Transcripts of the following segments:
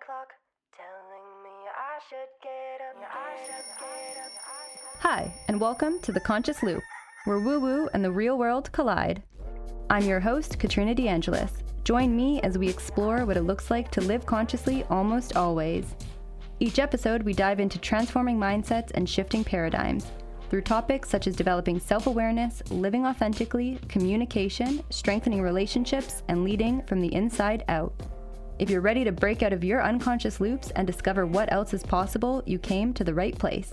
clock telling me I should get up. Yeah, I should get up. Hi, and welcome to The Conscious Loop, where woo-woo and the real world collide. I'm your host, Katrina DeAngelis. Join me as we explore what it looks like to live consciously almost always. Each episode, we dive into transforming mindsets and shifting paradigms through topics such as developing self-awareness, living authentically, communication, strengthening relationships, and leading from the inside out. If you're ready to break out of your unconscious loops and discover what else is possible, you came to the right place.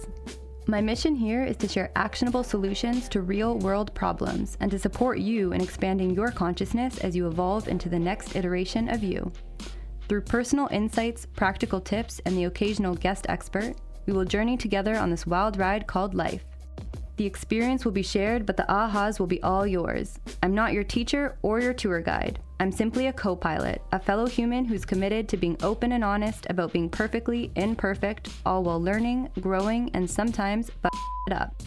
My mission here is to share actionable solutions to real-world problems and to support you in expanding your consciousness as you evolve into the next iteration of you. Through personal insights, practical tips, and the occasional guest expert, we will journey together on this wild ride called life. The experience will be shared, but the ahas will be all yours. I'm not your teacher or your tour guide. I'm simply a co-pilot, a fellow human who's committed to being open and honest about being perfectly imperfect, all while learning, growing, and sometimes it up.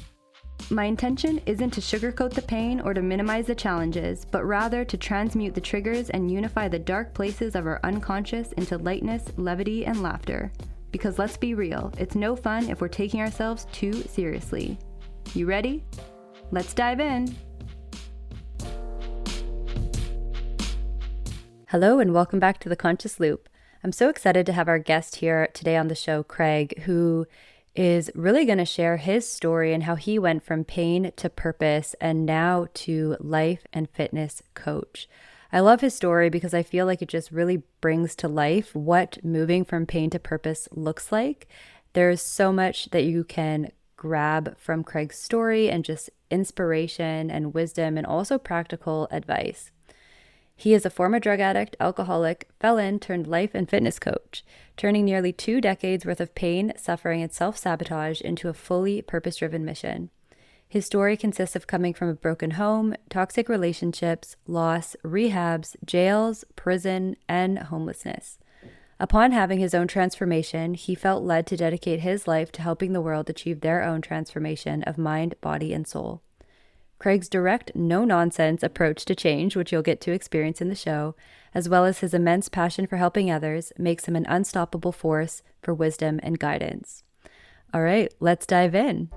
My intention isn't to sugarcoat the pain or to minimize the challenges, but rather to transmute the triggers and unify the dark places of our unconscious into lightness, levity, and laughter. Because let's be real, it's no fun if we're taking ourselves too seriously. You ready? Let's dive in. Hello and welcome back to The Conscious Loop. I'm so excited to have our guest here today on the show, Craig, who is really going to share his story and how he went from pain to purpose and now to life and fitness coach. I love his story because I feel like it just really brings to life what moving from pain to purpose looks like. There's so much that you can grab from Craig's story and just inspiration and wisdom and also practical advice. He is a former drug addict, alcoholic, felon turned life and fitness coach, turning nearly 2 decades worth of pain, suffering, and self-sabotage into a fully purpose-driven mission. His story consists of coming from a broken home, toxic relationships, loss, rehabs, jails, prison, and homelessness. Upon having his own transformation, he felt led to dedicate his life to helping the world achieve their own transformation of mind, body, and soul. Craig's direct, no-nonsense approach to change, which you'll get to experience in the show, as well as his immense passion for helping others, makes him an unstoppable force for wisdom and guidance. All right, let's dive in.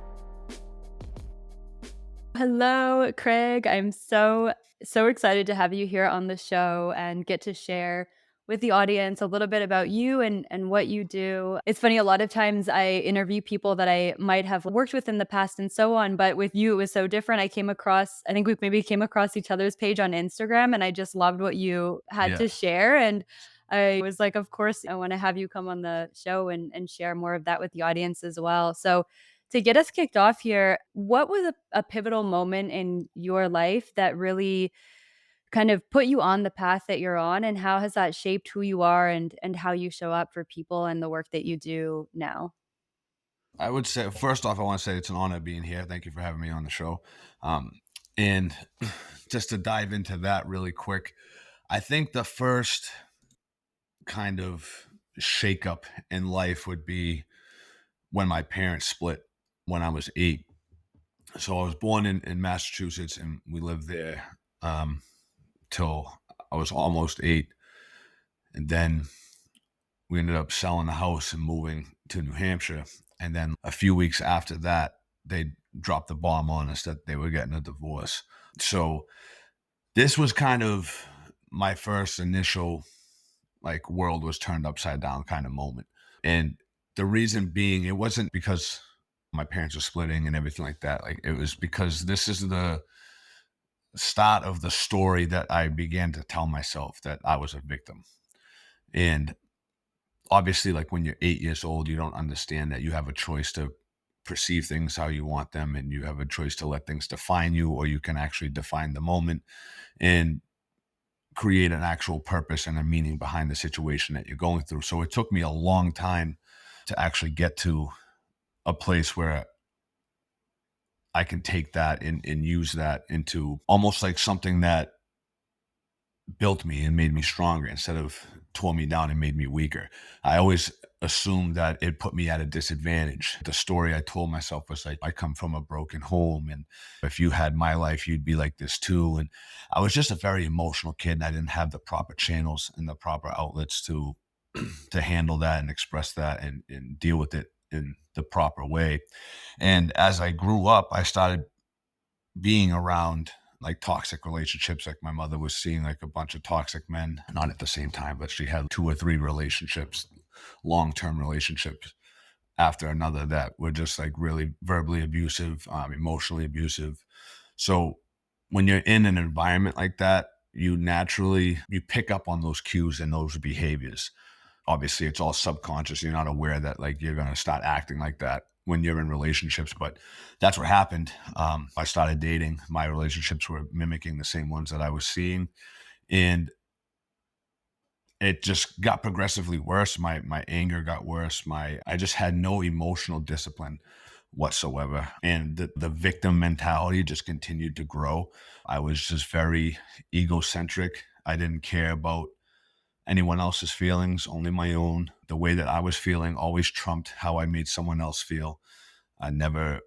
Hello, Craig. I'm so excited to have you here on the show and get to share with the audience a little bit about you and what you do. It's funny, a lot of times I interview people that I might have worked with in the past and so on, but with you, it was so different. I think we maybe came across each other's page on Instagram and I just loved what you had to share. And I was like, of course, I want to have you come on the show and share more of that with the audience as well. So to get us kicked off here, what was a pivotal moment in your life that really kind of put you on the path that you're on, and how has that shaped who you are and how you show up for people and the work that you do now? I would say, first off, I want to say it's an honor being here. Thank you for having me on the show. And just to dive into that really quick, I think the first kind of shakeup in life would be when my parents split when I was 8. So I was born in Massachusetts, and we lived there till I was almost 8. And then we ended up selling the house and moving to New Hampshire. And then a few weeks after that, they dropped the bomb on us that they were getting a divorce. So this was kind of my first initial, like, world was turned upside down kind of moment. And the reason being, it wasn't because my parents were splitting and everything like that. Like, it was because this is the start of the story that I began to tell myself that I was a victim. And obviously, like, when you're 8 years old, you don't understand that you have a choice to perceive things how you want them, and you have a choice to let things define you, or you can actually define the moment and create an actual purpose and a meaning behind the situation that you're going through. So it took me a long time to actually get to a place where I can take that and use that into almost like something that built me and made me stronger instead of tore me down and made me weaker. I always assumed that it put me at a disadvantage. The story I told myself was like, I come from a broken home, and if you had my life, you'd be like this too. And I was just a very emotional kid, and I didn't have the proper channels and the proper outlets to to handle that and express that and deal with it in the proper way. And as I grew up, I started being around like toxic relationships. Like my mother was seeing like a bunch of toxic men, not at the same time, but she had 2 or 3 relationships, long-term relationships after another that were just like really verbally abusive, emotionally abusive. So when you're in an environment like that, you pick up on those cues and those behaviors. Obviously it's all subconscious. You're not aware that like you're going to start acting like that when you're in relationships, but that's what happened. I started dating. My relationships were mimicking the same ones that I was seeing, and it just got progressively worse. My anger got worse. I just had no emotional discipline whatsoever, and the victim mentality just continued to grow. I was just very egocentric. I didn't care about anyone else's feelings, only my own. The way that I was feeling always trumped how I made someone else feel. I never,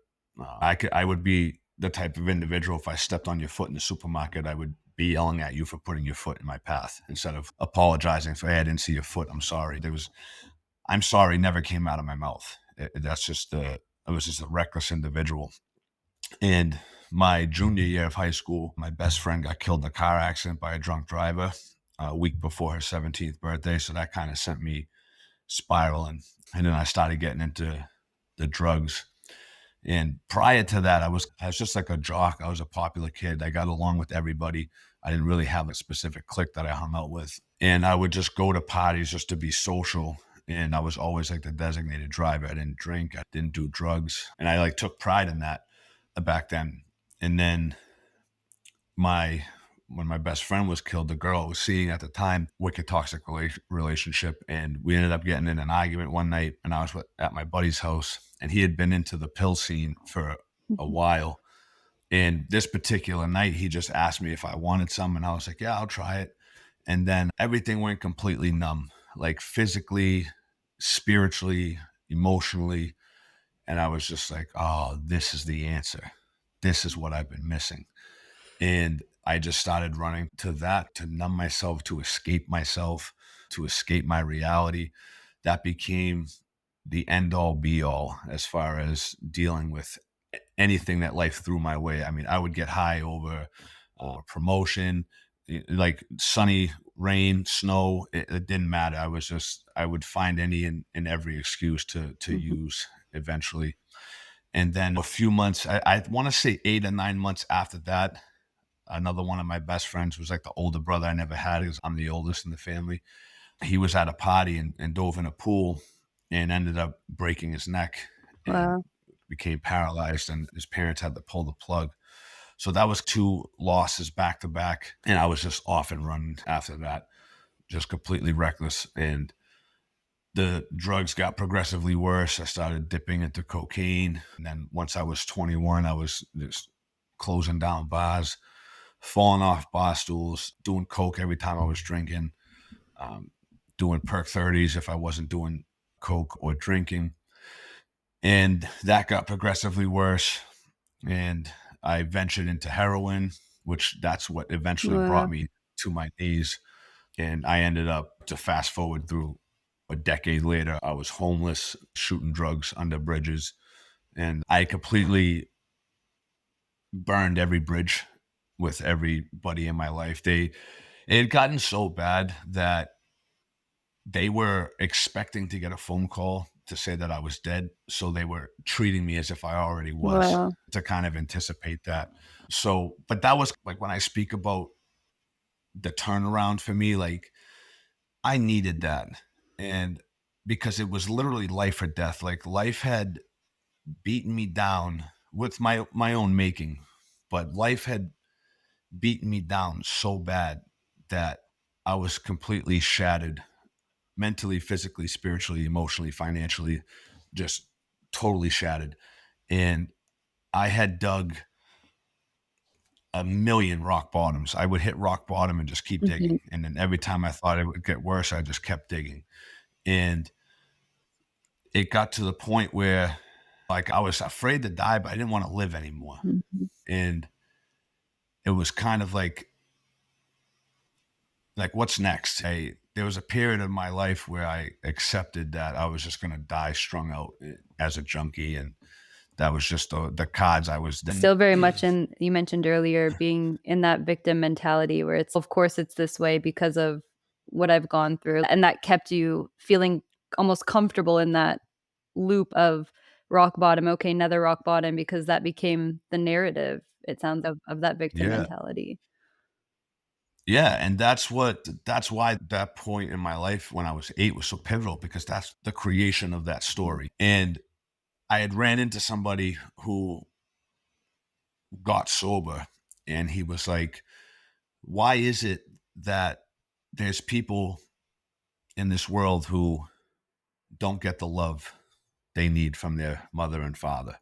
I would be the type of individual, if I stepped on your foot in the supermarket, I would be yelling at you for putting your foot in my path instead of apologizing for, hey, I didn't see your foot. I'm sorry. I'm sorry never came out of my mouth. I was just a reckless individual. And my junior year of high school, my best friend got killed in a car accident by a drunk driver a week before her 17th birthday. So that kind of sent me spiraling. And then I started getting into the drugs. And prior to that, I was just like a jock. I was a popular kid. I got along with everybody. I didn't really have a specific clique that I hung out with. And I would just go to parties just to be social. And I was always like the designated driver. I didn't drink. I didn't do drugs. And I like took pride in that back then. And then my when my best friend was killed, the girl I was seeing at the time, wicked toxic relationship, and we ended up getting in an argument one night. And I was at my buddy's house, and he had been into the pill scene for a while. And this particular night, he just asked me if I wanted some, and I was like, "Yeah, I'll try it." And then everything went completely numb, like physically, spiritually, emotionally, and I was just like, "Oh, this is the answer. This is what I've been missing." And I just started running to that to numb myself, to escape my reality. That became the end all be all as far as dealing with anything that life threw my way. I mean, I would get high over promotion, like sunny, rain, snow. It didn't matter. I would find any and every excuse to Mhm. use eventually. And then a few months, I want to say 8 or 9 months after that, another one of my best friends was like the older brother I never had because I'm the oldest in the family. He was at a party and dove in a pool and ended up breaking his neck and Wow. became paralyzed, and his parents had to pull the plug. So that was 2 losses back to back. And I was just off and running after that, just completely reckless. And the drugs got progressively worse. I started dipping into cocaine. And then once I was 21, I was just closing down bars, falling off bar stools, doing coke every time I was drinking, um, doing perk 30s if I wasn't doing coke or drinking. And that got progressively worse. And I ventured into heroin, which that's what eventually brought Wow. me to my knees. And I ended up, to fast forward through a decade later, I was homeless, shooting drugs under bridges. And I completely burned every bridge with everybody in my life. It had gotten so bad that they were expecting to get a phone call to say that I was dead. So they were treating me as if I already was, Wow. to kind of anticipate that. So, but that was like when I speak about the turnaround for me, like I needed that. And because it was literally life or death, like life had beaten me down with my own making, but life had beaten me down so bad that I was completely shattered mentally, physically, spiritually, emotionally, financially, just totally shattered. And I had dug a million rock bottoms. I would hit rock bottom and just keep Mhm. digging. And then every time I thought it would get worse, I just kept digging. And it got to the point where like I was afraid to die, but I didn't want to live anymore. Mhm. And it was kind of like what's next? there was a period of my life where I accepted that I was just going to die strung out as a junkie. And that was just the cards I was then. Still very much in you mentioned earlier being in that victim mentality where it's, "Of course it's this way because of what I've gone through," and that kept you feeling almost comfortable in that loop of rock bottom, okay, another rock bottom, because that became the narrative, it sounds, of that victim Yeah. mentality. Yeah. And that's why that point in my life when I was 8 was so pivotal, because that's the creation of that story. And I had ran into somebody who got sober, and he was like, why is it that there's people in this world who don't get the love they need from their mother and father,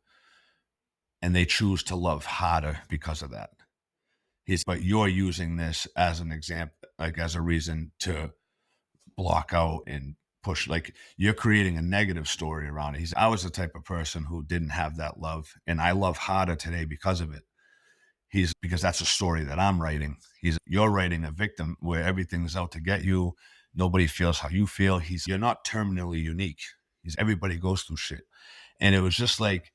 and they choose to love harder because of that? But you're using this as an example, like as a reason to block out and push, like you're creating a negative story around it. I was the type of person who didn't have that love, and I love harder today because of it. Because that's a story that I'm writing. You're writing a victim where everything's out to get you. Nobody feels how you feel. You're not terminally unique. Everybody goes through shit. And it was just like,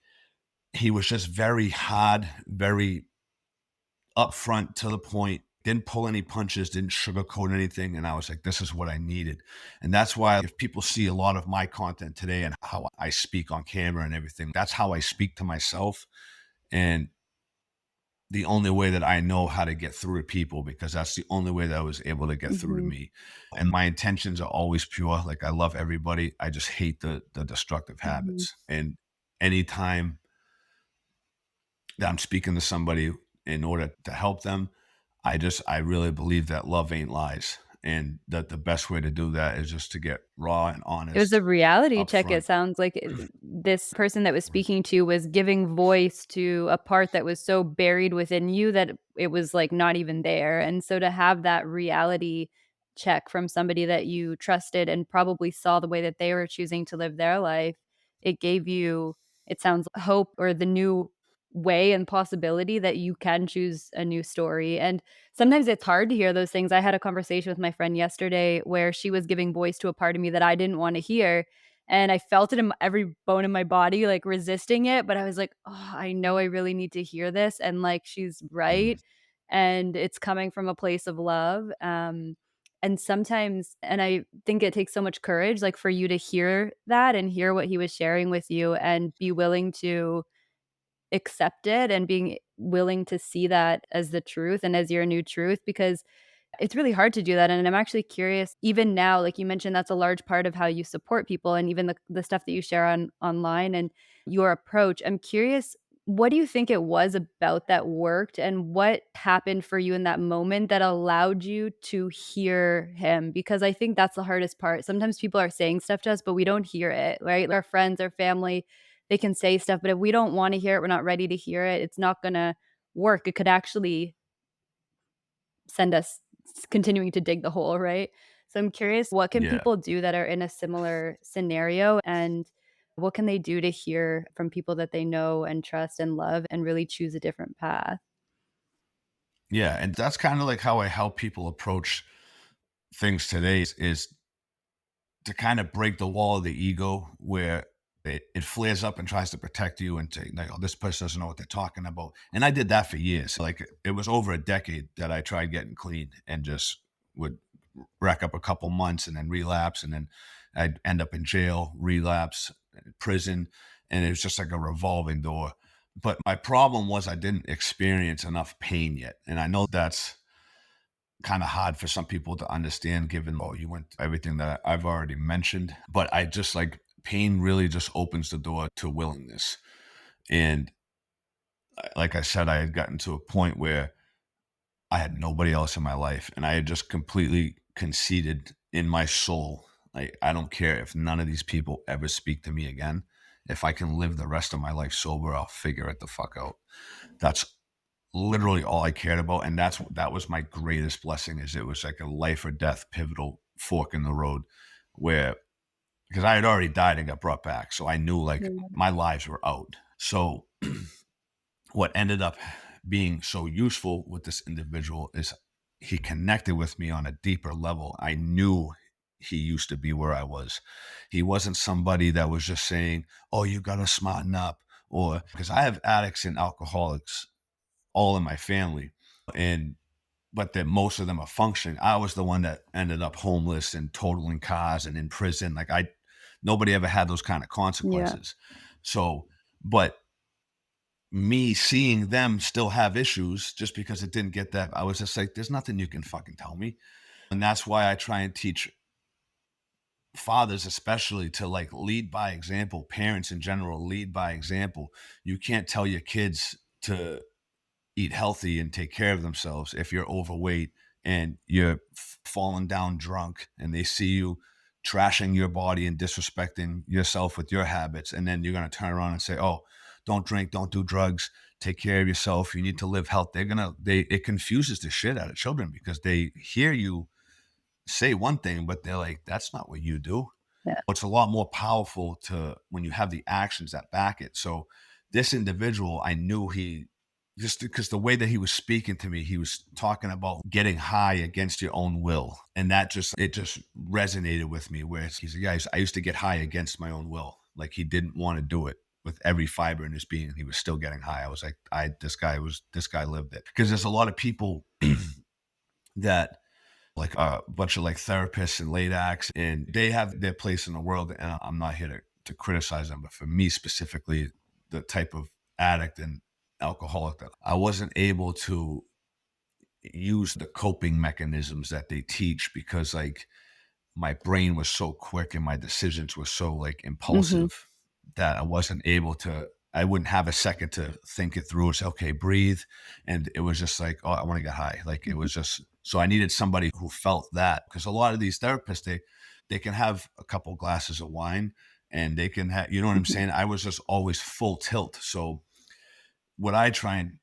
he was just very hard, very upfront, to the point, didn't pull any punches, didn't sugarcoat anything. And I was like, this is what I needed. And that's why if people see a lot of my content today and how I speak on camera and everything, that's how I speak to myself. And the only way that I know how to get through to people, because that's the only way that I was able to get through to Mhm, me. And my intentions are always pure. Like, I love everybody. I just hate the destructive mhm. habits. And anytime that I'm speaking to somebody in order to help them, I really believe that love ain't lies. And that the best way to do that is just to get raw and It was honest a reality up check, it front. sounds like, this person that was speaking to you was giving voice to a part that was so buried within you that it was, like, not even there, and so to have that reality check from somebody that you trusted and probably saw the way that they were choosing to live their life, it gave you, it sounds, hope, or the new way and possibility that you can choose a new story. And sometimes it's hard to hear those things. I had a conversation with my friend yesterday where she was giving voice to a part of me that I didn't wanna hear, and I felt it in every bone in my body, like, resisting it, but I was like, "Oh, I know I really need to hear this," and, like, she's Mhm. right, and it's coming from a place of love, and sometimes, and I think it takes so much courage, like, for you to hear that and hear what he was sharing with you and be willing to accept it and being willing to see that as the truth and as your new truth, because it's really hard to do that, and I'm actually curious, even now, like you mentioned, that's a large part of how you support people and even the stuff that you share online and your approach. I'm curious, what do you think it was about that worked, and what happened for you in that moment that allowed you to hear him? Because I think that's the hardest part. Sometimes people are saying stuff to us, but we don't hear it, right? Our friends, our family, they can say stuff, but if we don't wanna hear it, we're not ready to hear it, it's not gonna work. It could actually send us continuing to dig the hole, right? So I'm curious, what can Yeah. people do that are in a similar scenario, and what can they do to hear from people that they know and trust and love and really choose a different path? Yeah. And that's kind of like how I help people approach things today is to kind of break the wall of the ego where it flares up and tries to protect you and say, like, oh, this person doesn't know what they're talking about. And I did that for years. Like, it was over a decade that I tried getting clean and just would rack up a couple months and then relapse. And then I'd end up in jail, relapse, prison. And it was just like a revolving door. But my problem was I didn't experience enough pain yet. And I know that's kind of hard for some people to understand, given, oh, you went through everything that I've already mentioned. But I just, like, pain really just opens the door to willingness. And like I said, I had gotten to a point where I had nobody else in my life, and I had just completely conceded in my soul, like, I don't care if none of these people ever speak to me again. If I can live the rest of my life sober, I'll figure it the fuck out. That's literally all I cared about, and that was my greatest blessing. Is it was like a life or death pivotal fork in the road, where, because I had already died and got brought back, so I knew, like, Yeah. my lives were out. So what ended up being so useful with this individual is he connected with me on a deeper level. I knew he used to be where I was. He wasn't somebody that was just saying, "Oh, you got to smarten up," or because I have addicts and alcoholics all in my family, and but that most of them are functioning. I was the one that ended up homeless and totaling cars and in prison. Like nobody ever had those kind of Yeah. consequences. So, but me seeing them still have issues just because it didn't get that, I was just like, there's nothing you can fucking tell me. And that's why I try and teach fathers, especially, to like lead by example, parents in general, lead by example. You can't tell your kids to eat healthy and take care of themselves if you're overweight and you're falling down drunk and they see you trashing your body and disrespecting yourself with your habits, and then you're going to turn around and say, oh, don't drink, don't do drugs, take care of yourself, you need to live health. It confuses the shit out of children because they hear you say one thing but they're like, that's not what you do. Yeah. It's a lot more powerful to when you have the actions that back it. So this individual, I knew he just because the way that he was speaking to me, he was talking about getting high against your own will. And it just resonated with me where he's like, yeah, I used to get high against my own will. Like he didn't want to do it with every fiber in his being. He was still getting high. I was like, this guy lived it. Because there's a lot of people that like a bunch of like therapists and late acts, and they have their place in the world. And I'm not here to criticize them, but for me specifically, the type of addict and alcoholic that I wasn't able to use the coping mechanisms that they teach because like my brain was so quick and my decisions were so like Hmm. impulsive that I wouldn't have a second to think it through. It's okay, breathe. And it was just like, oh, I want to get high. Like it was just, so I needed somebody who felt that because a lot of these therapists, they can have a couple glasses of wine and they can have, you know what I'm saying? I was just always full tilt. So what I try and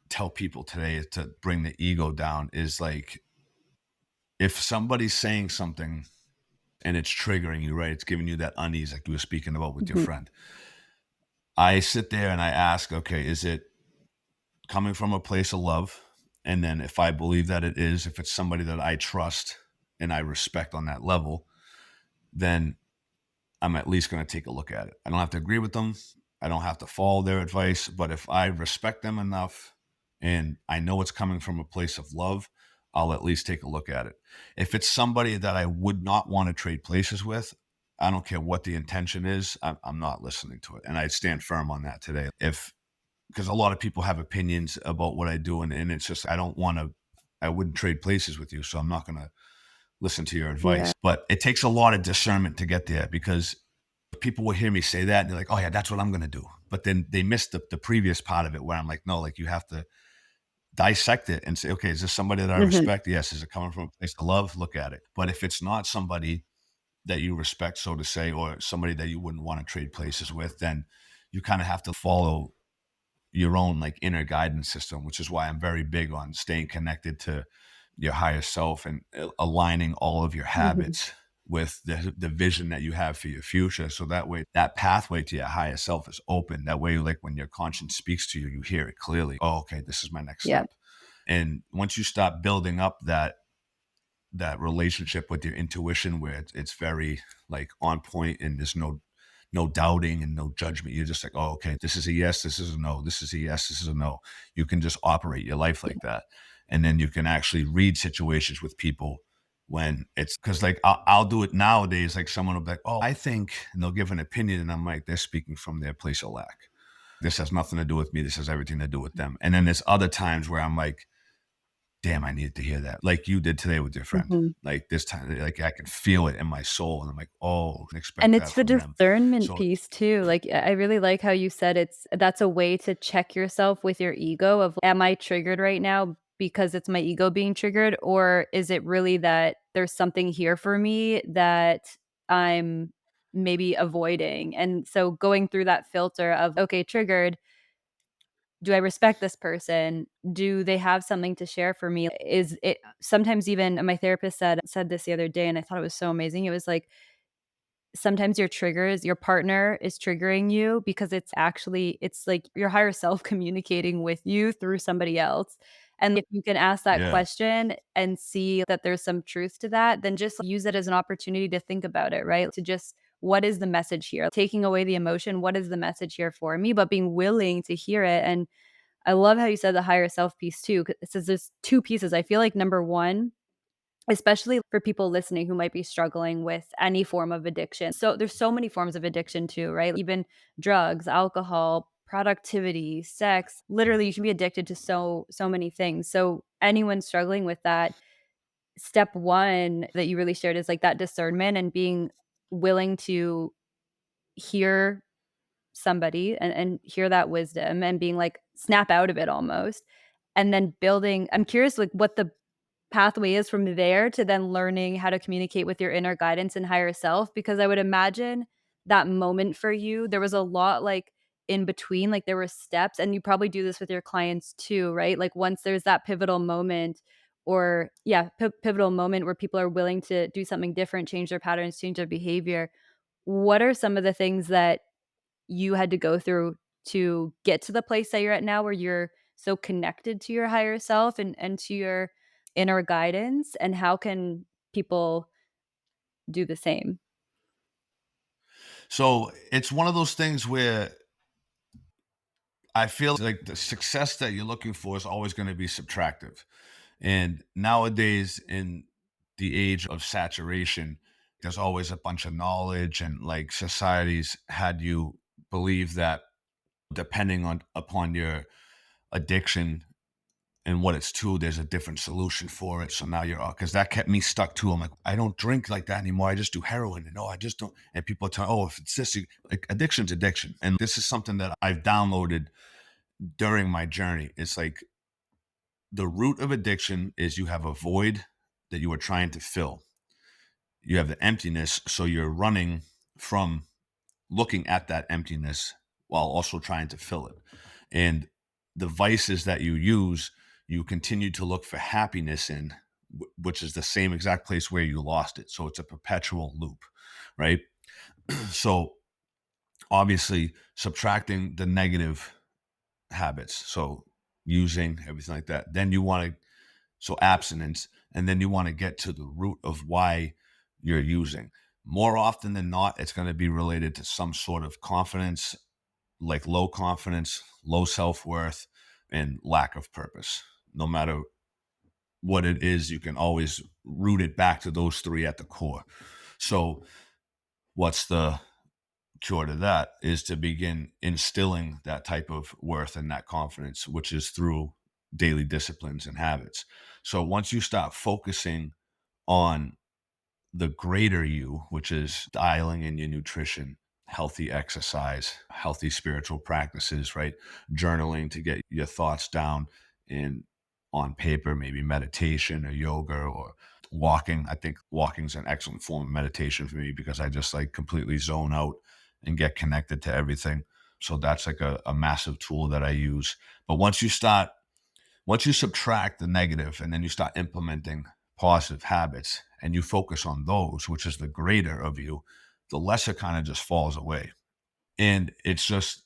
tell people today is to bring the ego down is like, if somebody's saying something and it's triggering you, right? It's giving you that unease, like you were speaking about with your Hmm. friend. I sit there and I ask, okay, is it coming from a place of love? And then if I believe that it is, if it's somebody that I trust and I respect on that level, then I'm at least going to take a look at it. I don't have to agree with them. I don't have to follow their advice. But if I respect them enough and I know it's coming from a place of love, I'll at least take a look at it. If it's somebody that I would not want to trade places with, I don't care what the intention is, I'm not listening to it. And I stand firm on that today. Because a lot of people have opinions about what I do. And it's just, I wouldn't trade places with you. So I'm not going to listen to your Yeah. advice. But it takes a lot of discernment to get there because people will hear me say that and they're like, oh yeah, that's what I'm going to do. But then they missed the previous part of it where I'm like, no, like you have to dissect it and say, okay, is this somebody that I Hmm. respect? Yes. Is it coming from a place of love? Look at it. But if it's not somebody that you respect, so to say, or somebody that you wouldn't want to trade places with, then you kind of have to follow your own like inner guidance system, which is why I'm very big on staying connected to your higher self and aligning all of your Hmm. habits with the vision that you have for your future. So that way, that pathway to your higher self is open. That way, like when your conscience speaks to you, you hear it clearly. Oh, okay, this is my next Yeah. step. And once you start building up that relationship with your intuition where it's very like on point and there's no doubting and no judgment. You're just like, oh, okay, this is a yes, this is a no, this is a yes, this is a no. You can just operate your life like that. And then you can actually read situations with people when it's because like I'll do it nowadays. Like someone will be like, oh, I think, and they'll give an opinion. And I'm like, they're speaking from their place of lack. This has nothing to do with me. This has everything to do with them. And then there's other times where I'm like, damn, I needed to hear that. Like you did today with your friend. Hmm. Like this time, like I can feel it in my soul. And I'm like, oh, I And expect that it's the from them. discernment So piece too. Like I really like how you said that's a way to check yourself with your ego of am I triggered right now because it's my ego being triggered, or is it really that there's something here for me that I'm maybe avoiding? And so going through that filter of okay, triggered, do I respect this person? Do they have something to share for me? Is it sometimes even my therapist said this the other day and I thought it was so amazing. It was like sometimes your partner is triggering you because it's like your higher self communicating with you through somebody else. And if you can ask that Yeah. question and see that there's some truth to that, then just use it as an opportunity to think about it, right? To just what is the message here? Taking away the emotion, what is the message here for me? But being willing to hear it. And I love how you said the higher self piece too. 'Cause it says there's two pieces. I feel like number one, especially for people listening who might be struggling with any form of addiction. So there's so many forms of addiction too, right? Even drugs, alcohol, productivity, sex. Literally, you can be addicted to so many things. So anyone struggling with that, step one that you really shared is like that discernment and being willing to hear somebody and hear that wisdom and being like snap out of it almost. And then building, I'm curious like what the pathway is from there to then learning how to communicate with your inner guidance and higher self, because I would imagine that moment for you, there was a lot like in between, like there were steps, and you probably do this with your clients too, right? Like once there's that pivotal moment or yeah, pivotal moment where people are willing to do something different, change their patterns, change their behavior. What are some of the things that you had to go through to get to the place that you're at now where you're so connected to your higher self and to your inner guidance, and how can people do the same? So it's one of those things where I feel like the success that you're looking for is always going to be subtractive. And nowadays, in the age of saturation, there's always a bunch of knowledge, and like society's had you believe that depending on upon your addiction and what it's to, there's a different solution for it. So now you're because that kept me stuck too. I'm like, I don't drink like that anymore. I just do heroin. And no, I just don't. And people tell, oh, if it's this, like, addiction's addiction. And this is something that I've downloaded during my journey. It's like the root of addiction is you have a void that you are trying to fill. You have the emptiness, so you're running from looking at that emptiness while also trying to fill it. And the vices that you use, you continue to look for happiness in, which is the same exact place where you lost it. So it's a perpetual loop, right? So obviously, subtracting the negative habits, so using everything like that, then you want to, so abstinence, and then you want to get to the root of why you're using. More often than not, it's going to be related to some sort of confidence, like low confidence, low self-worth, and lack of purpose. No matter what it is, you can always root it back to those three at the core. So what's the cure to that is to begin instilling that type of worth and that confidence, which is through daily disciplines and habits. So once you start focusing on the greater you, which is dialing in your nutrition, healthy exercise, healthy spiritual practices, right? Journaling to get your thoughts down in on paper, maybe meditation or yoga or walking. I think walking is an excellent form of meditation for me because I just like completely zone out and get connected to everything. So that's like a massive tool that I use. But once you subtract the negative and then you start implementing positive habits and you focus on those, which is the greater of you, the lesser kind of just falls away. And it's just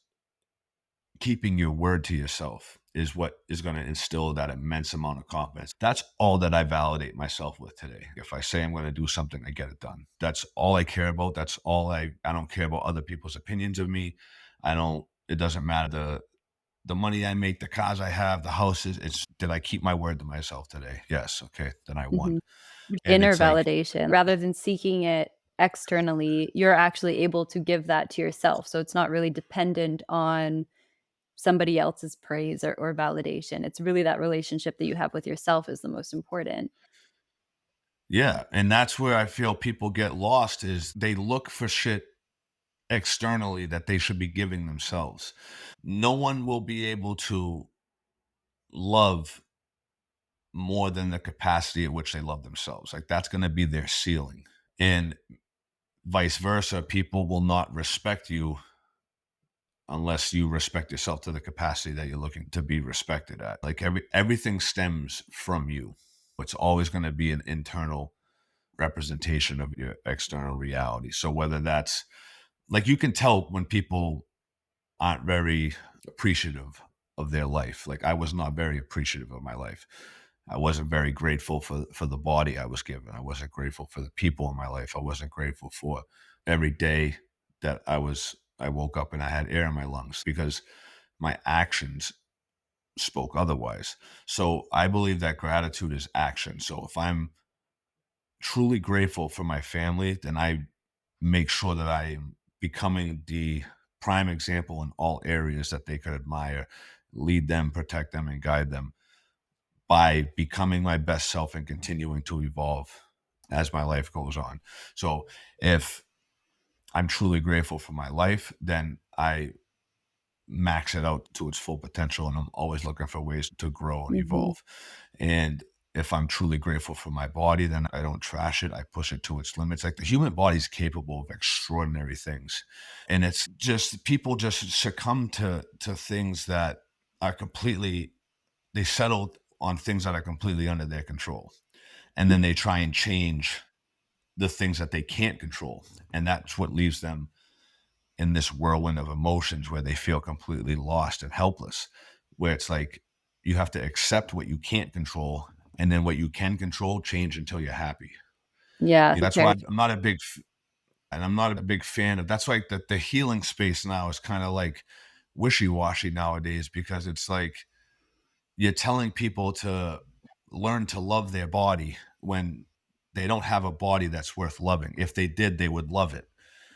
keeping your word to yourself is what is going to instill that immense amount of confidence. That's all that I validate myself with today. If I say I'm going to do something, I get it done. That's all I care about. That's all I don't care about other people's opinions of me. It doesn't matter the money I make, the cars I have, the houses. It's did I keep my word to myself today? Yes. Okay. Then I won. Mhm. And Inner it's like, validation. Rather than seeking it externally, you're actually able to give that to yourself. So it's not really dependent on somebody else's praise or validation. It's really that relationship that you have with yourself is the most important. yeah. And that's where I feel people get lost is they look for shit externally that they should be giving themselves. No one will be able to love more than the capacity at which they love themselves. Like that's going to be their ceiling. And vice versa, people will not respect you unless you respect yourself to the capacity that you're looking to be respected at. Like everything stems from you. It's always going to be an internal representation of your external reality. So whether that's like you can tell when people aren't very appreciative of their life. Like I was not very appreciative of my life. I wasn't very grateful for the body I was given. I wasn't grateful for the people in my life. I wasn't grateful for every day that I woke up and I had air in my lungs because my actions spoke otherwise. So I believe that gratitude is action. So if I'm truly grateful for my family, then I make sure that I am becoming the prime example in all areas that they could admire, lead them, protect them, and guide them by becoming my best self and continuing to evolve as my life goes on. So if I'm truly grateful for my life, then I max it out to its full potential, and I'm always looking for ways to grow and Mm-hmm. evolve. And if I'm truly grateful for my body, then I don't trash it. I push it to its limits. Like the human body is capable of extraordinary things. And it's just people just succumb to things that are completely they settle on things that are completely under their control. And then they try and change the things that they can't control. And that's what leaves them in this whirlwind of emotions where they feel completely lost and helpless, where it's like you have to accept what you can't control, and then what you can control, change until you're happy. Yeah, Yeah, the that's why chair. I'm not a big fan of that's like the healing space now is kind of like wishy-washy nowadays because it's like you're telling people to learn to love their body when they don't have a body that's worth loving. If they did, they would love it.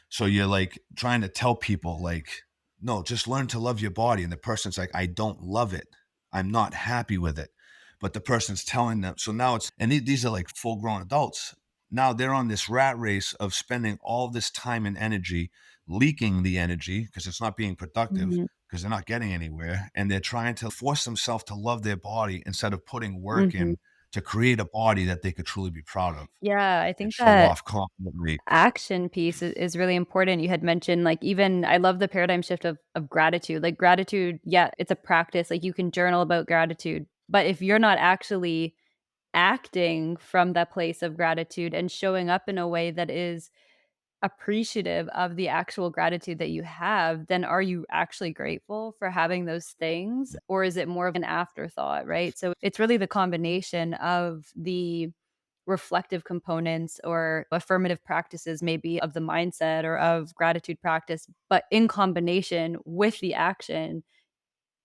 So you're like trying to tell people like, no, just learn to love your body. And the person's like, I don't love it. I'm not happy with it. But the person's telling them. So now these are like full grown adults. Now they're on this rat race of spending all this time and energy, leaking the energy because it's not being productive Mhm, because they're not getting anywhere. And they're trying to force themselves to love their body instead of putting work mhm. in to create a body that they could truly be proud of Yeah, I and think show that off confidently. action piece is really important. You had mentioned, like, even I love the paradigm shift of gratitude. Like, gratitude, yeah, it's a practice, like, you can journal about gratitude, but if you're not actually acting from that place of gratitude and showing up in a way that is appreciative of the actual gratitude that you have, then are you actually grateful for having those things? Or is it more of an afterthought, right? So it's really the combination of the reflective components or affirmative practices, maybe of the mindset or of gratitude practice, but in combination with the action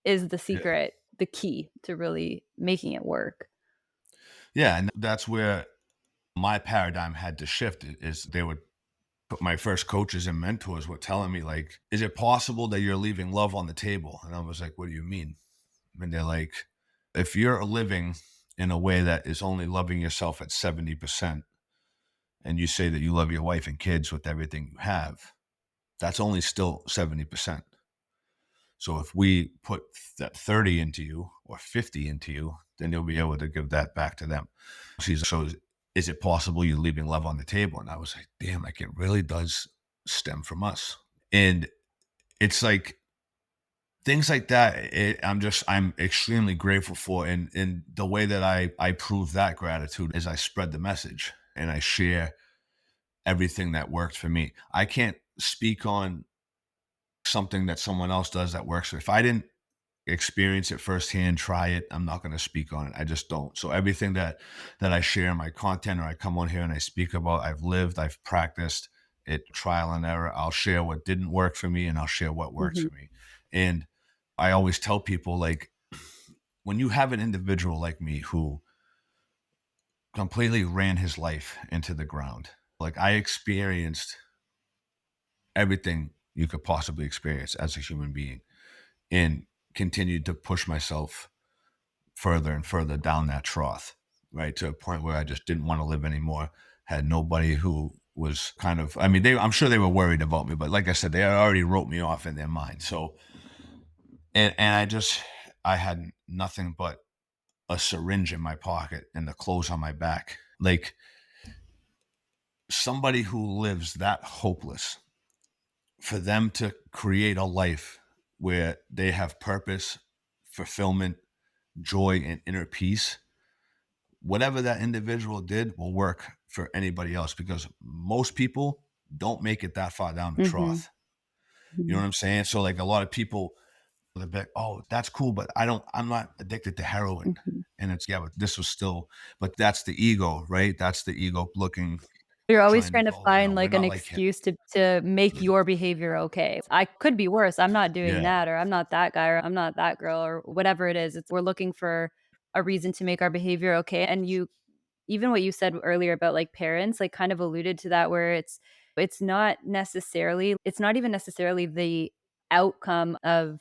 is the Yeah. secret, the key to really making it work. Yeah, and that's where my paradigm had to shift is they would put my first coaches and mentors were telling me like, is it possible that you're leaving love on the table? And I was like, what do you mean? And they're like, if you're living in a way that is only loving yourself at 70%, and you say that you love your wife and kids with everything you have, that's only still 70%. So if we put that 30 into you or 50 into you, then you'll be able to give that back to them. So is it possible you're leaving love on the table? And I was like, damn, like it really does stem from us. And it's like things like that. I'm extremely grateful for. And the way that I prove that gratitude is I spread the message and I share everything that worked for me. I can't speak on something that someone else does that works. If I didn't experience it firsthand, try it, I'm not going to speak on it. I just don't. So everything that I share in my content or I come on here and I speak about, I've lived, I've practiced it, trial and error. I'll share what didn't work for me and I'll share what works Mhm, for me. And I always tell people like when you have an individual like me who completely ran his life into the ground, like I experienced everything you could possibly experience as a human being and continued to push myself further and further down that trough, right? To a point where I just didn't want to live anymore. Had nobody who was kind of, I mean, I'm sure they were worried about me, but like I said, they already wrote me off in their mind. So, and I had nothing but a syringe in my pocket and the clothes on my back. Like somebody who lives that hopeless, for them to create a life where they have purpose, fulfillment, joy, and inner peace, whatever that individual did will work for anybody else because most people don't make it that far down the mhm, trough. You know mhm. what I'm saying? So like a lot of people the bit, oh, that's cool, but I'm not addicted to heroin. Mhm. And it's, yeah, but this was still, but that's the ego, right? That's the ego looking, You're always trying to, trying to oh, find, we're like, an not like him. excuse to make your behavior okay. I could be worse, I'm not doing Yeah. that, or I'm not that guy, or I'm not that girl, or whatever it is. It's we're looking for a reason to make our behavior okay, and you even what you said earlier about, like, parents, like, kind of alluded to that where it's not even necessarily the outcome of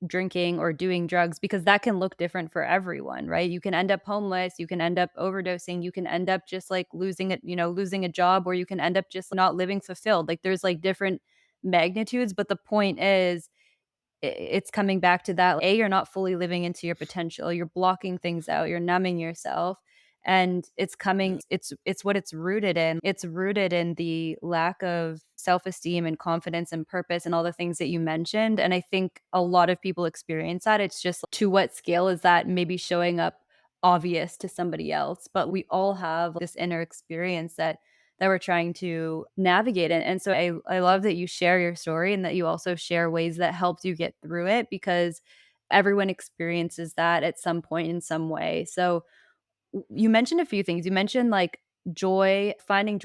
drinking or doing drugs because that can look different for everyone, right? You can end up homeless, you can end up overdosing, you can end up just, like, losing a job, or you can end up just not living fulfilled. Like, there's, like, different magnitudes, but the point is it's coming back to that, A, you're not fully living into your potential, you're blocking things out, you're numbing yourself, and it's what it's rooted in. It's rooted in the lack of self-esteem and confidence and purpose and all the things that you mentioned, and I think a lot of people experience that. It's just to what scale is that maybe showing up obvious to somebody else? But we all have this inner experience that we're trying to navigate it. And so I love that you share your story and that you also share ways that helped you get through it because everyone experiences that at some point in some way. So you mentioned a few things. You mentioned like joy, finding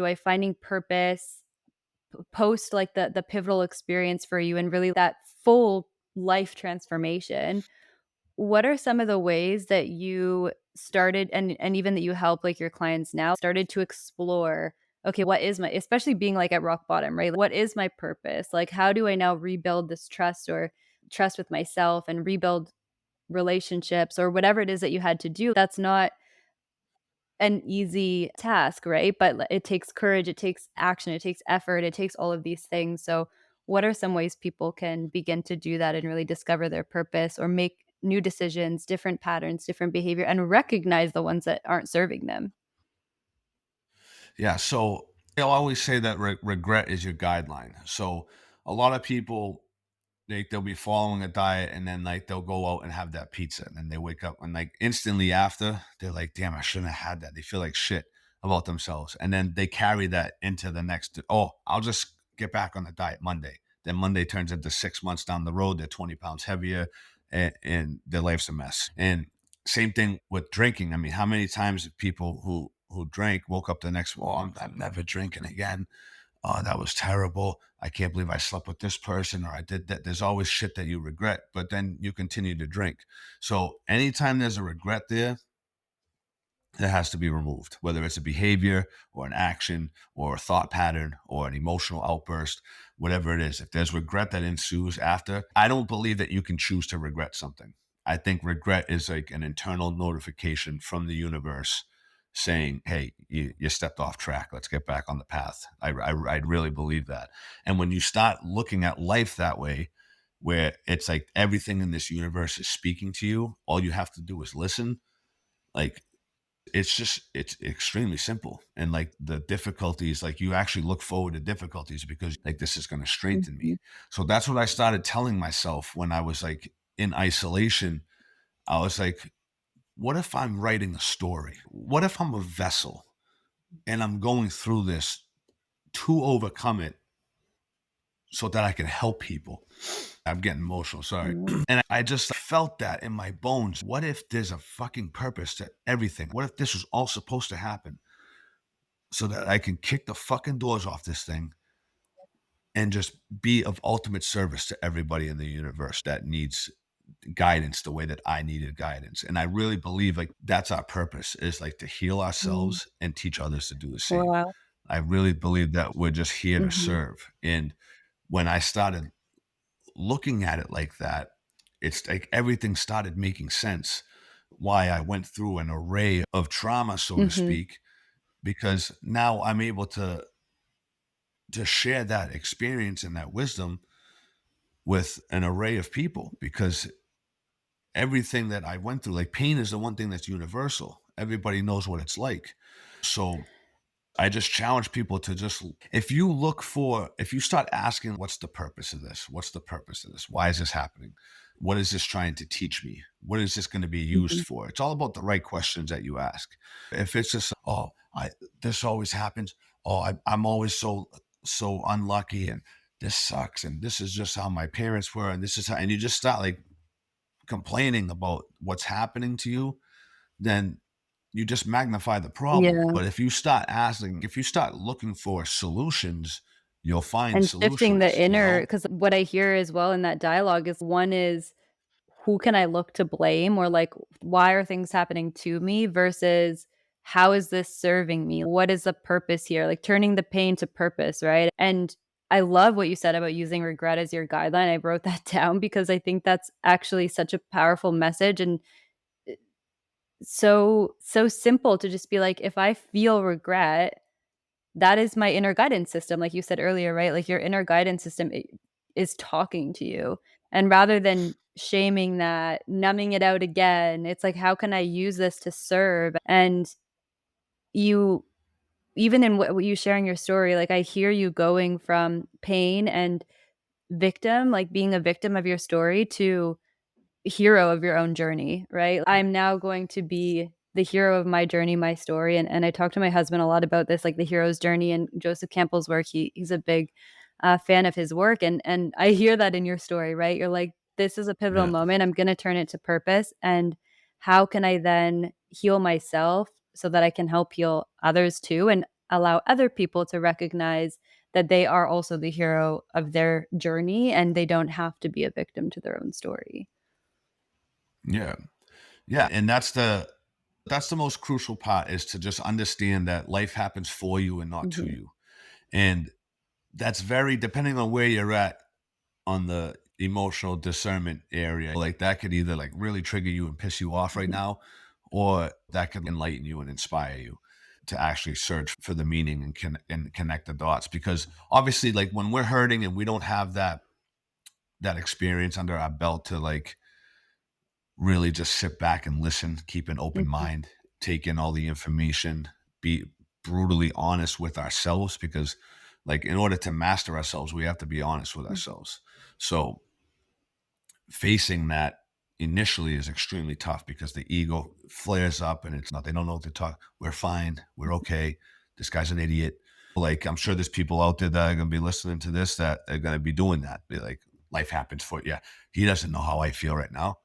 purpose, post like the pivotal experience for you and really that full life transformation. What are some of the ways that you started and even that you help, like, your clients now started to explore, "Okay, what is my" especially being, like, at rock bottom, right? "What is my purpose? Like, how do I now rebuild this trust or trust with myself and rebuild relationships?" Or whatever it is that you had to do. That's not an easy task, right? But it takes courage, it takes action, it takes effort, it takes all of these things. So, what are some ways people can begin to do that and really discover their purpose or make new decisions, different patterns, different behavior, and recognize the ones that aren't serving them? Yeah. So they'll always say that regret is your guideline. So a lot of people, they'll be following a diet and then like they'll go out and have that pizza and then they wake up and like instantly after they're like, damn, I shouldn't have had that. They feel like shit about themselves. And then they carry that into the next, oh, I'll just get back on the diet Monday. Then Monday turns into 6 months down the road. They're 20 pounds heavier and their life's a mess. And same thing with drinking. I mean, how many times have people who drank woke up the next, well, I'm never drinking again. Oh, that was terrible. I can't believe I slept with this person or I did that. There's always shit that you regret, but then you continue to drink. So anytime there's a regret there, it has to be removed, whether it's a behavior or an action or a thought pattern or an emotional outburst, whatever it is. If there's regret that ensues after, I don't believe that you can choose to regret something. I think regret is like an internal notification from the universe saying, hey, you stepped off track. Let's get back on the path. I really believe that. And when you start looking at life that way, where it's like everything in this universe is speaking to you, all you have to do is listen. Like it's extremely simple. And like the difficulties, like you actually look forward to difficulties because like this is going to strengthen me. Mhm, So that's what I started telling myself when I was like in isolation. I was like, what if I'm writing a story? What if I'm a vessel and I'm going through this to overcome it so that I can help people? I'm getting emotional, sorry. mhm, And I just felt that in my bones. What if there's a fucking purpose to everything? What if this was all supposed to happen so that I can kick the fucking doors off this thing and just be of ultimate service to everybody in the universe that needs guidance the way that I needed guidance. And I really believe like that's our purpose is like to heal mm. ourselves and teach others to do the same. Wow. I really believe that we're just here to Mhm, serve. And when I started looking at it like that, it's like everything started making sense. Why I went through an array of trauma, so to mhm, speak, because now I'm able to share that experience and that wisdom with an array of people because everything that I went through, like pain is the one thing that's universal. Everybody knows what it's like. So I just challenge people to just if you start asking, what's the purpose of this? What's the purpose of this? Why is this happening? What is this trying to teach me? What is this going to be used mhm. for? It's all about the right questions that you ask. If it's just, oh, this always happens. Oh, I'm always so unlucky and this sucks. And this is just how my parents were. And this is how, and you just start like complaining about what's happening to you, then you just magnify the problem. Yeah. But if you start asking, if you start looking for solutions, you'll find And shifting the solutions, you inner, know? because what I hear as well in that dialogue is one is who can I look to blame, or like why are things happening to me versus how is this serving me? What is the purpose here? Like turning the pain to purpose, right? And I love what you said about using regret as your guideline. I wrote that down because I think that's actually such a powerful message, and so simple to just be like, if I feel regret, that is my inner guidance system, like you said earlier, right? Like, your inner guidance system is talking to you, and rather than shaming that, numbing it out again, it's like, how can I use this to serve? And you even in what you share in your story, like, I hear you going from pain and victim, like, being a victim of your story, to hero of your own journey, right? I'm now going to be the hero of my journey, my story, and I talk to my husband a lot about this, like the hero's journey and Joseph Campbell's work. He's a big fan of his work, and I hear that in your story, right? You're like, this is a pivotal Yeah. moment. I'm going to turn it to purpose, and how can I then heal myself so that I can help heal others too, and allow other people to recognize that they are also the hero of their journey, and they don't have to be a victim to their own story. Yeah. Yeah. And that's the most crucial part, is to just understand that life happens for you and not to Mhm. you. And that's very depending on where you're at on the emotional discernment area. Like that could either like really trigger you and piss you off right Mhm. now, or that could enlighten you and inspire you to actually search for the meaning and connect the dots. Because obviously, like when we're hurting and we don't have that experience under our belt to like really just sit back and listen, keep an open Mhm. mind, take in all the information, be brutally honest with ourselves, because like in order to master ourselves, we have to be honest with Mhm. ourselves. So facing that initially is extremely tough because the ego flares up and it's not, they don't know what to talk. We're fine. We're okay. This guy's an idiot. Like, I'm sure there's people out there that are going to be listening to this that are going to be doing that. Be like, life happens for you. Yeah, he doesn't know how I feel right now.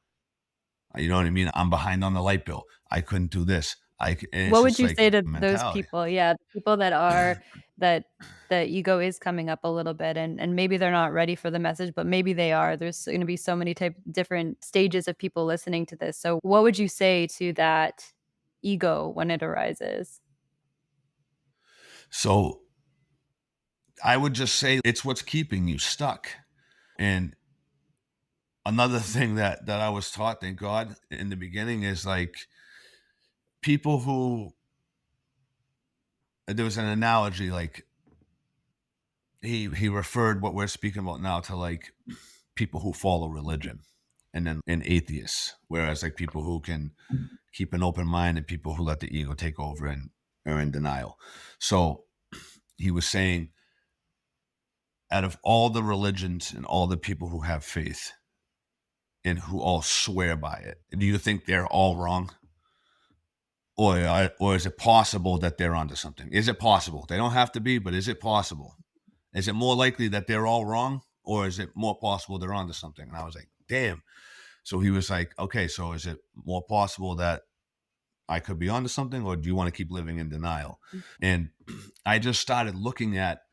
You know what I mean? I'm behind on the light bill. I couldn't do this. And it's What would just you like say to those mentality. people? Yeah, the people that are that the ego is coming up a little bit, and maybe they're not ready for the message, but maybe they are. There's gonna be so many type different stages of people listening to this. So what would you say to that ego when it arises? So I would just say it's what's keeping you stuck. And another thing that I was taught, thank God, in the beginning is like people who, there was an analogy like he referred what we're speaking about now to like people who follow religion and then and atheists, whereas like people who can keep an open mind and people who let the ego take over and are in denial. So he was saying, out of all the religions and all the people who have faith and who all swear by it, do you think they're all wrong? Or is it possible that they're onto something? Is it possible? They don't have to be, but is it possible? Is it more likely that they're all wrong, or is it more possible they're onto something? And I was like, damn. So he was like, okay, so is it more possible that I could be onto something, or do you want to keep living in denial? And I just started looking at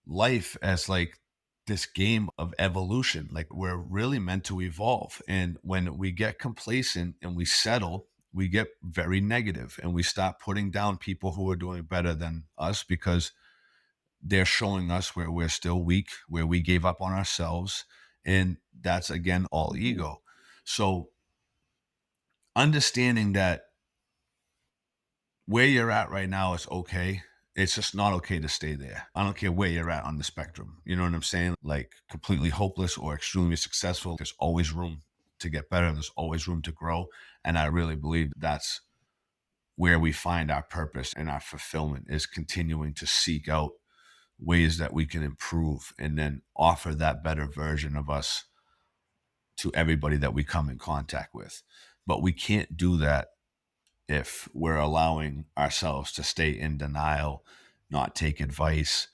life as like this game of evolution. Like we're really meant to evolve. And when we get complacent and we settle, we get very negative and we stop putting down people who are doing better than us because they're showing us where we're still weak, where we gave up on ourselves. And that's again all Mhm. ego. So understanding that where you're at right now is okay. It's just not okay to stay there. I don't care where you're at on the spectrum. You know what I'm saying? Like completely hopeless or extremely successful. There's always room to get better. There's always room to grow. And I really believe that's where we find our purpose and our fulfillment, is continuing to seek out ways that we can improve and then offer that better version of us to everybody that we come in contact with. But we can't do that if we're allowing ourselves to stay in denial, not take advice,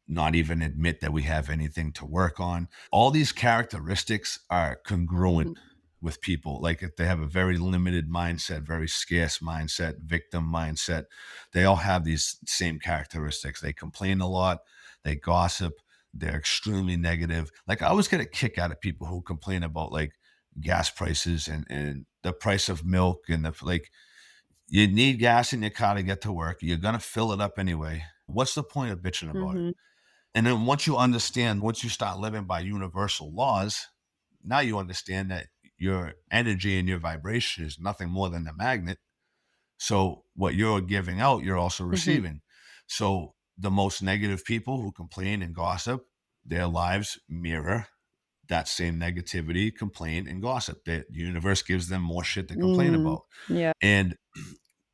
not even admit that we have anything to work on. All these characteristics are congruent Mhm. with people. Like if they have a very limited mindset, very scarce mindset, victim mindset, they all have these same characteristics. They complain a lot, they gossip, they're extremely negative. Like I always get a kick out of people who complain about like gas prices and the price of milk and the like. You need gas in your car to get to work. You're gonna fill it up anyway. What's the point of bitching about it? Mhm. And then once you understand, once you start living by universal laws, now you understand that your energy and your vibration is nothing more than a magnet. So what you're giving out, you're also Mhm. receiving. So the most negative people who complain and gossip, their lives mirror that same negativity, complain, and gossip. The universe gives them more shit to complain Mm. about. Yeah. And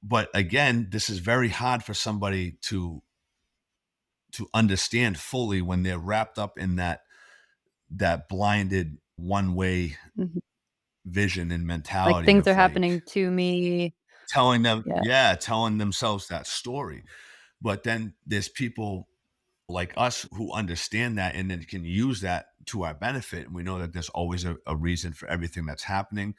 but again, this is very hard for somebody to understand fully when they're wrapped up in that blinded one way Mhm. vision and Like, mentality things are of like happening to me. telling them, Yeah. yeah, telling themselves that story. But then there's people like us who understand that and then can use that to our benefit. And we know that there's always a reason for everything that's happening.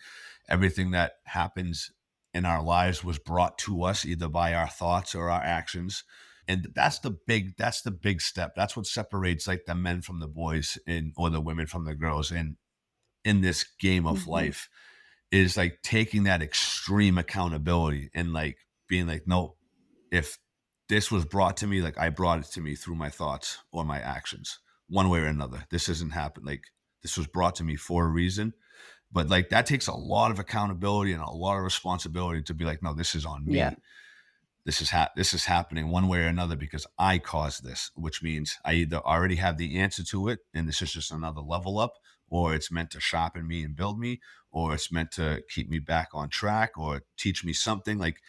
Everything that happens in our lives was brought to us either by our thoughts or our actions. And that's the big step. That's what separates like the men from the boys and or the women from the girls in this game of Mhm. life is like taking that extreme accountability and like being like, no, if this was brought to me, like I brought it to me through my thoughts or my actions, one way or another. This isn't happen. Like this was brought to me for a reason. But like that takes a lot of accountability and a lot of responsibility to be like, no, this is on Yeah. me. This is happening one way or another because I caused this, which means I either already have the answer to it and this is just another level up, or it's meant to sharpen me and build me, or it's meant to keep me back on track or teach me something. Like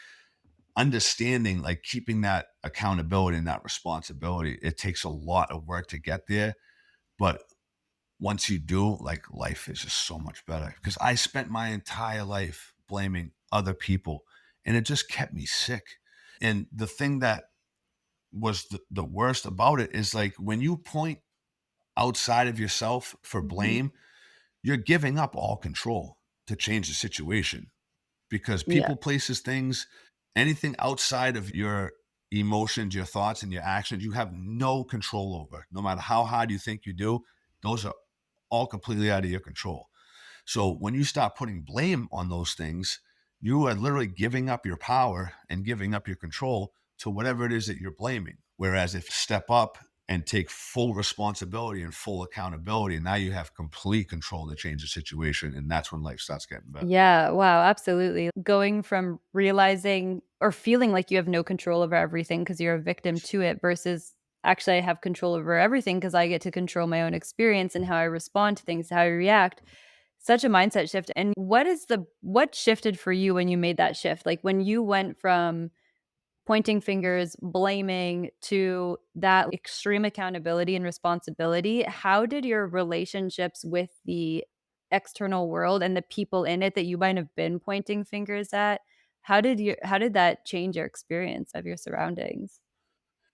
understanding, like keeping that accountability and that responsibility, it takes a lot of work to get there. But once you do, like life is just so much better because I spent my entire life blaming other people and it just kept me sick. And the thing that was the worst about it is like when you point outside of yourself for Mhm. blame, you're giving up all control to change the situation because Yeah. people, places, things, anything outside of your emotions, your thoughts, and your actions, you have no control over. No matter how hard you think you do, those are all completely out of your control. So when you start putting blame on those things, you are literally giving up your power and giving up your control to whatever it is that you're blaming. Whereas if you step up and take full responsibility and full accountability, now you have complete control to change the situation. And that's when life starts getting better. Yeah, wow, absolutely. Going from realizing or feeling like you have no control over everything because 'cause you're a victim to it versus, "Actually, I have control over everything because I get to control my own experience and how I respond to things, how I react." Such a mindset shift, and what shifted for you when you made that shift? Like, when you went from pointing fingers, blaming, to that extreme accountability and responsibility, how did your relationships with the external world and the people in it that you might have been pointing fingers at, how did that change your experience of your surroundings?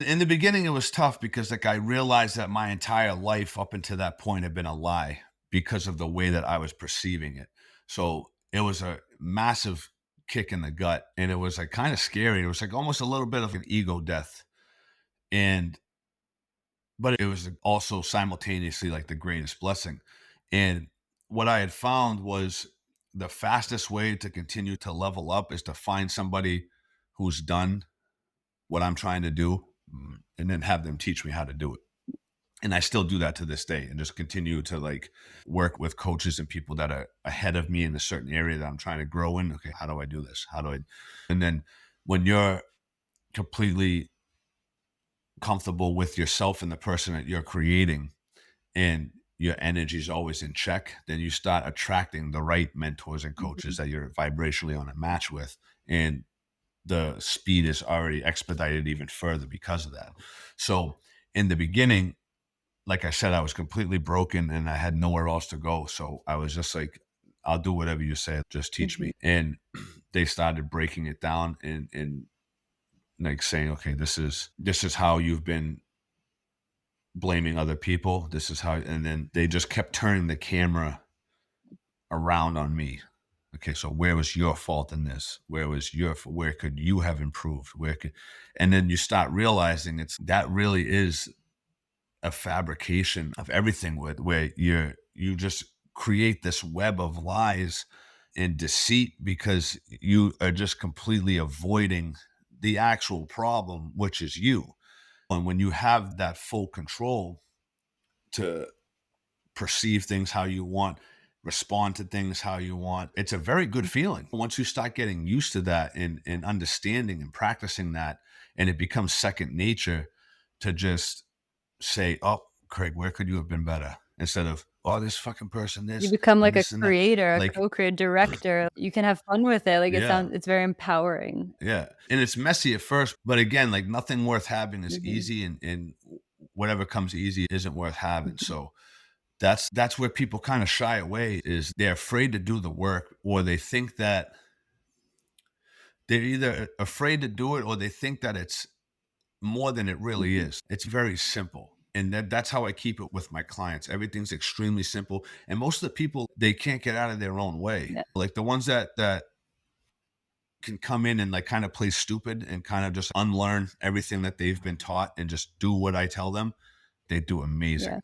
In the beginning, it was tough because like I realized that my entire life up until that point had been a lie because of the way that I was perceiving it. So it was a massive kick in the gut and it was like kind of scary. It was like almost a little bit of an ego death. And but it was also simultaneously like the greatest blessing. And what I had found was the fastest way to continue to level up is to find somebody who's done what I'm trying to do, and then have them teach me how to do it. And I still do that to this day and just continue to like work with coaches and people that are ahead of me in a certain area that I'm trying to grow in. Okay, how do I do this? How do I? And then when you're completely comfortable with yourself and the person that you're creating and your energy is always in check, then you start attracting the right mentors and coaches Mhm. that you're vibrationally on a match with. And the speed is already expedited even further because of that. So in the beginning, like I said, I was completely broken and I had nowhere else to go. So I was just like, I'll do whatever you say, just teach Mhm. me. And they started breaking it down and like saying, okay, this is how you've been blaming other people. This is how, and then they just kept turning the camera around on me. Okay, so where was your fault in this? Where could you have improved? And then you start realizing that really is a fabrication of everything where you just create this web of lies and deceit because you are just completely avoiding the actual problem, which is you. And when you have that full control to perceive things how you want, respond to things how you want, it's a very good feeling. Once you start getting used to that and understanding and practicing that, and it becomes second nature to just say, "Oh, Craig, where could you have been better?" Instead of, "Oh, this fucking person, You this become and like a this and that." creator, a Like, co-creator, director. You can have fun with it, like, yeah, it's very empowering. yeah. And it's messy at first, but again, like nothing worth having is Mhm, easy, and whatever comes easy isn't worth having. mhm. So that's where people kind of shy away is they're afraid to do the work, or they think that they're either afraid to do it or they think that it's more than it really Mhm. is. It's very simple. And that's how I keep it with my clients. Everything's extremely simple. And most of the people, they can't get out of their own way. Yeah, Like the ones that can come in and like kind of play stupid and kind of just unlearn everything that they've been taught and just do what I tell them, they do yeah. amazing.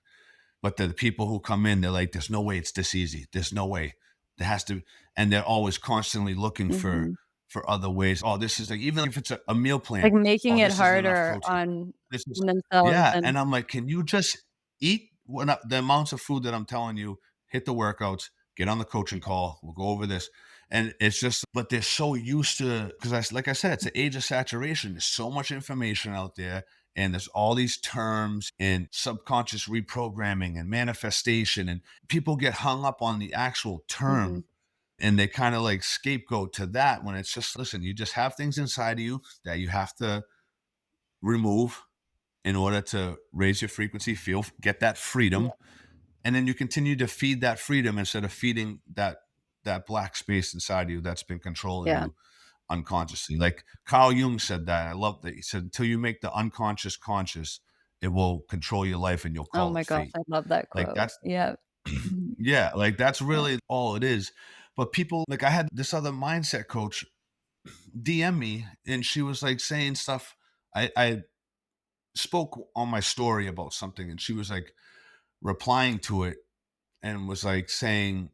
But the people who come in, they're like, there's no way it's this easy. There's no way. There has to, and they're always constantly looking Mhm. for other ways. Oh, this is like, even if it's a meal Like, plan. making Oh, it this isn't enough harder protein. on This is themselves yeah. and And I'm like, can you just eat the amounts of food that I'm telling you, hit the workouts, get on the coaching call. We'll go over this. And it's just, but they're so used to, because like I said, it's the age of saturation. There's so much information out there, and there's all these terms and subconscious reprogramming and manifestation, and people get hung up on the actual Mhm. term, and they kind of like scapegoat to that when it's just, listen, you just have things inside of you that you have to remove in order to raise your frequency, get that Yeah, freedom, and then you continue to feed that freedom instead of feeding that black space inside you that's been controlling yeah. you unconsciously. Like Carl Jung said that. I love that. He said, until you make the unconscious conscious, it will control your life and you'll Oh call my it gosh, fate. I love that Like quote. that's Yeah. Mhm. yeah, like that's Yeah. really all it is. But people, like I had this other mindset coach DM me, and she was like saying stuff. I spoke on my story about something, and she was like replying to it and was like saying,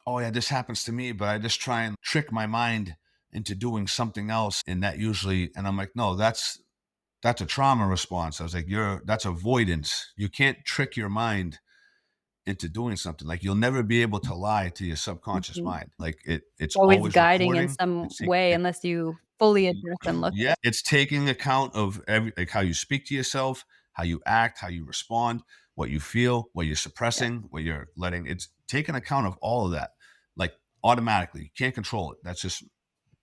"Oh yeah, this happens to me, but I just try and trick my mind into doing something else." And that usually, and I'm like, no, that's a trauma response. I was like, that's avoidance. You can't trick your mind into doing something. Like you'll never be able to lie to your subconscious Mhm. mind. Like it's Always always guiding in recording. some way unless you fully address and look at Yeah, it. it's taking account of like how you speak to yourself, how you act, how you respond, what you feel, what you're Yeah. suppressing, what you're letting. It's taking account of all of that, like automatically. You can't control it. That's just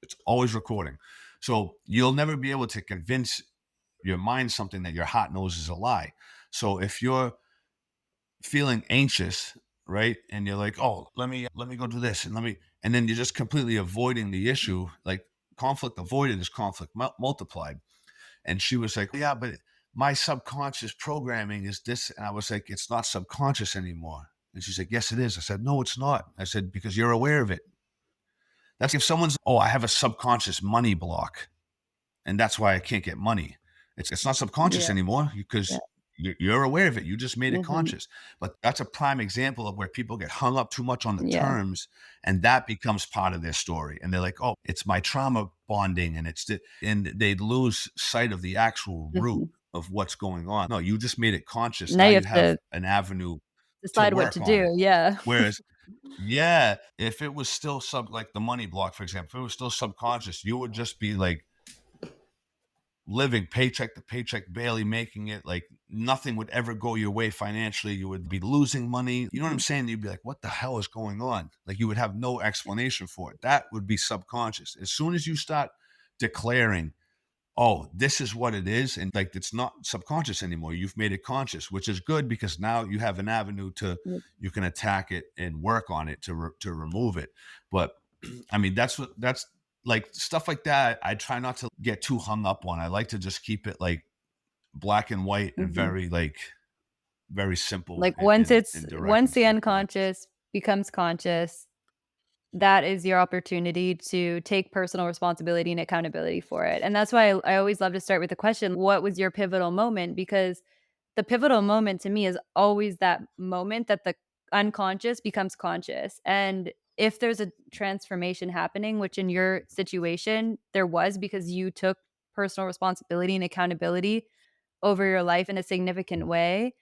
it's always recording. So you'll never be able to convince your mind something that your heart knows is a lie. So if you're feeling anxious, right, and you're like, oh, let me go do this, and and then you're just completely avoiding the issue. Like conflict avoided is conflict multiplied. And she was like, yeah, but my subconscious programming is this. And I was like, it's not subconscious anymore. And she's like, yes, it is. I said, no, it's not. I said, because you're aware of it. That's if someone's, oh, I have a subconscious money block, and that's why I can't get money. It's not subconscious Yeah, anymore yeah. because you're aware of it. You just made it Mhm. conscious. But that's a prime example of where people get hung up too much on the Yeah. terms, and that becomes part of their story. And they're like, "Oh, it's my trauma bonding," and and they lose sight of the actual root Mhm. of what's going on. No, you just made it conscious. Now Now you you have have to an avenue to decide what to work on do, it. yeah. Whereas yeah, if it was still like the money block, for example, if it was still subconscious, you would just be like living paycheck to paycheck, barely making it. Like nothing would ever go your way financially. You would be losing money. You know what I'm Mhm. saying? You'd be like, what the hell is going on? Like you would have no explanation for it. That would be subconscious. As soon as you start declaring, oh, this is what it is, and like it's not subconscious anymore. You've made it conscious, which is good because now you have an avenue to Yep. you can attack it and work on it to remove it. But I mean, that's like stuff like that. I try not to get too hung up on. I like to just keep it like black and white and Mhm. very simple Like, once and direct once and to the the point. unconscious becomes conscious, that is your opportunity to take personal responsibility and accountability for it. And that's why I always love to start with the question, what was your pivotal moment? Because the pivotal moment to me is always that moment that the unconscious becomes conscious. And if there's a transformation happening, which in your situation there was because you took personal responsibility and accountability over your life in a significant way,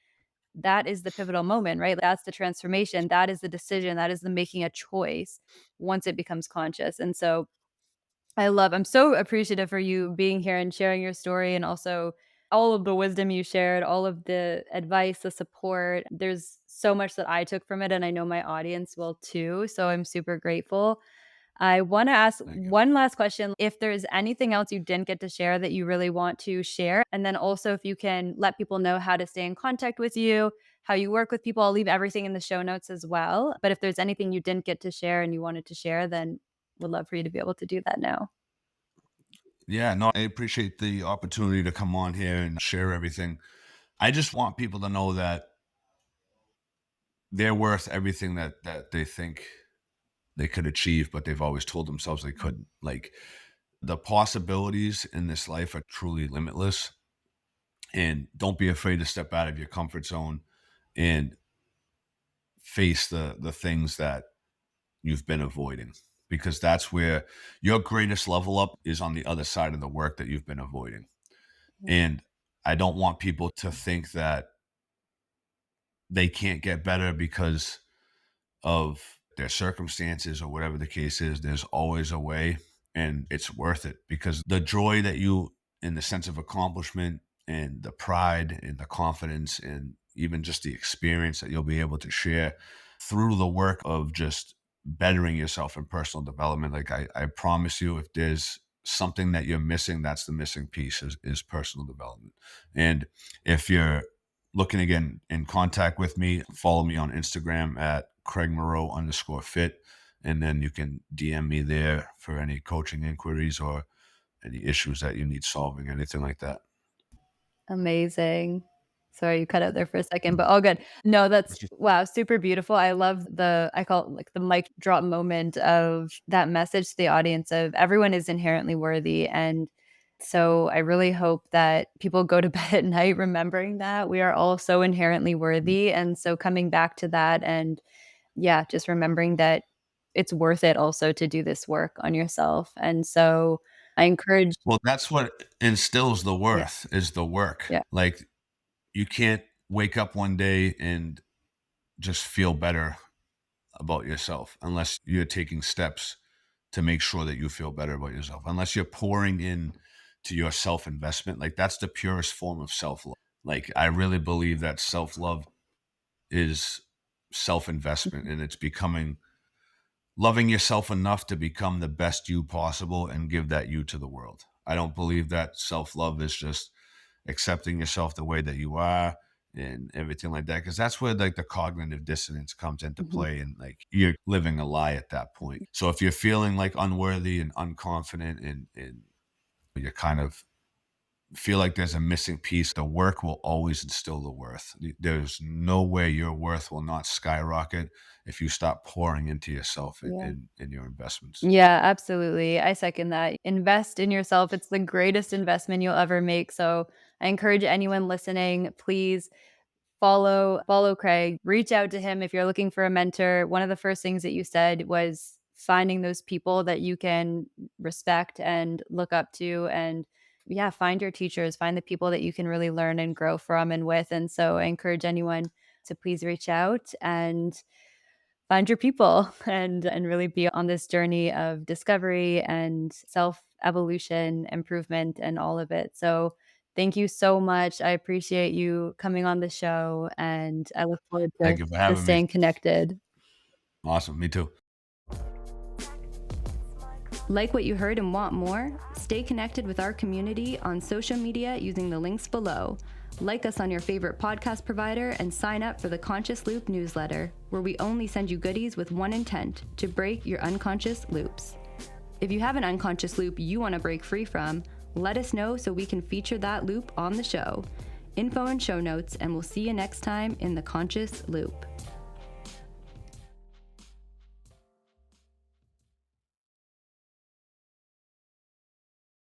that is the pivotal moment, right? That's the transformation. That is the decision. That is the making a choice once it becomes conscious. And so I'm so appreciative for you being here and sharing your story and also all of the wisdom you shared, all of the advice, the support. There's so much that I took from it, and I know my audience will too. So I'm super grateful. I want to ask Thank you. one last question. If there's anything else you didn't get to share that you really want to share, and then also if you can let people know how to stay in contact with you, how you work with people, I'll leave everything in the show notes as well. But if there's anything you didn't get to share and you wanted to share, then would love for you to be able to do that now. Yeah, no, I appreciate the opportunity to come on here and share everything. I just want people to know that they're worth everything that they think they could achieve, but they've always told themselves they couldn't. Like the possibilities in this life are truly limitless. And don't be afraid to step out of your comfort zone and face the things that you've been avoiding, because that's where your greatest level up is, on the other side of the work that you've been avoiding. And I don't want people to think that they can't get better because of their circumstances or whatever the case is. There's always a way, and it's worth it, because the joy that you, in the sense of accomplishment and the pride and the confidence and even just the experience that you'll be able to share through the work of just bettering yourself in personal development. Like I promise you, if there's something that you're missing, that's the missing piece, is personal development. And if you're looking to get in contact with me, follow me on Instagram at Craig Moreau _fit. And then you can DM me there for any coaching inquiries or any issues that you need solving, anything like that. Amazing. Sorry, you cut out there for a second, but all good. No, that's wow, super beautiful. I love I call it like the mic drop moment of that message to the audience of everyone is inherently worthy. And so I really hope that people go to bed at night remembering that we are all so inherently worthy. And so coming back to that and yeah, just remembering that it's worth it also to do this work on yourself. And so I encourage, Well, that's what instills the yeah, worth, is the work. yeah. Like you can't wake up one day and just feel better about yourself unless you're taking steps to make sure that you feel better about yourself. Unless you're pouring in to your self investment, like that's the purest form of self love. Like I really believe that self love is self investment, and it's becoming loving yourself enough to become the best you possible and give that you to the world. I don't believe that self love is just accepting yourself the way that you are and everything like that, because that's where like the cognitive dissonance comes into Mhm. play, and like you're living a lie at that point. So if you're feeling like unworthy and unconfident, and you're kind of feel like there's a missing piece, the work will always instill the worth. There's no way your worth will not skyrocket if you stop pouring into yourself Yeah. in your investments. Yeah, absolutely. I second that. Invest in yourself. It's the greatest investment you'll ever make. So I encourage anyone listening, please follow Craig, reach out to him if you're looking for a mentor. One of the first things that you said was finding those people that you can respect and look up to and yeah, find your teachers, find the people that you can really learn and grow from and with. And so I encourage anyone to please reach out and find your people and really be on this journey of discovery and self evolution, improvement, and all of it. So, thank you so much. I appreciate you coming on the show, and I look forward Thank you for to having me. staying connected. Awesome. Me too. Like what you heard and want more? Stay connected with our community on social media using the links below. Like us on your favorite podcast provider and sign up for the Conscious Loop newsletter, where we only send you goodies with one intent: to break your unconscious loops. If you have an unconscious loop you want to break free from, let us know so we can feature that loop on the show. Info and show notes, and we'll see you next time in the Conscious Loop.